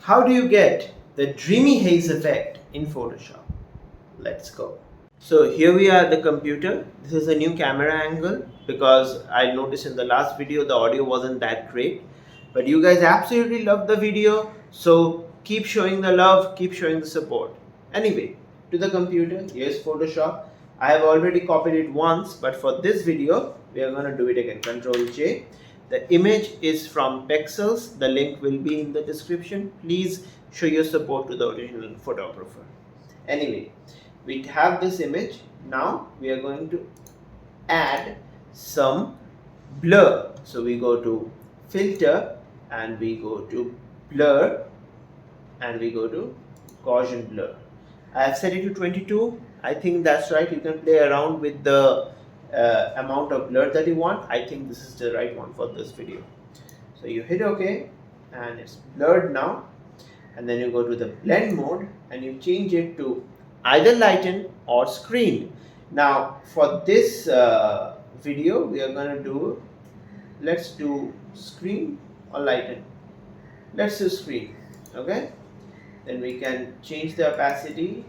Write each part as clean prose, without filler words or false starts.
How do you get the dreamy haze effect in Photoshop? Let's go. So here we are at the computer. This is a new camera angle because I noticed in the last video the audio wasn't that great. But you guys absolutely loved the video. So keep showing the love, keep showing the support. Anyway, to the computer, here's Photoshop. I have already copied it once, but for this video, we are going to do it again. Control J. The image is from Pexels. The link will be in the description. Please show your support to the original photographer. Anyway, we have this image. Now we are going to add some blur. So we go to filter and we go to blur and we go to Gaussian blur. I have set it to 22. I think that's right. You can play around with the amount of blur that you want. I think this is the right one for this video. So you hit OK and it's blurred now, and then you go to the blend mode and you change it to either lighten or screen. Now for this video we are going to do, let's do screen or lighten. Let's do screen. Okay, then we can change the opacity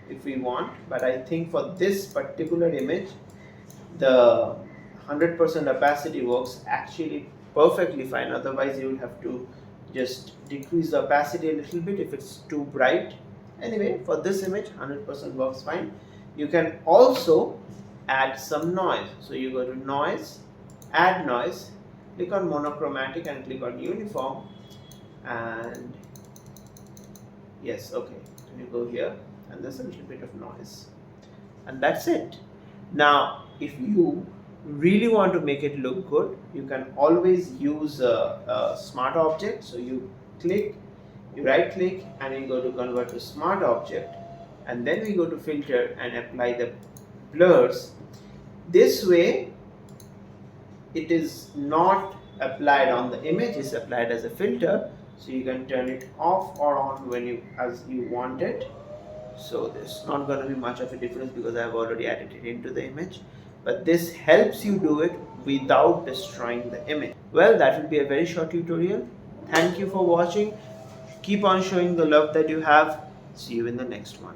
if we want, but I think for this particular image the 100% opacity works actually perfectly fine. Otherwise you would have to just decrease the opacity a little bit if it's too bright. Anyway, for this image 100% works fine. You can also add some noise. So you go to noise, add noise, click on monochromatic and click on uniform, and yes, okay, and you go here and there's a little bit of noise, and that's it. Now if you really want to make it look good, you can always use a smart object. So you right click and you go to convert to smart object, and then we go to filter and apply the blurs. This way it is not applied on the image, it's applied as a filter, so you can turn it off or on when you as you want it. So there's not going to be much of a difference because I have already added it into the image, but this helps you do it without destroying the image. Well, that will be a very short tutorial. Thank you for watching. Keep on showing the love that you have. See you in the next one.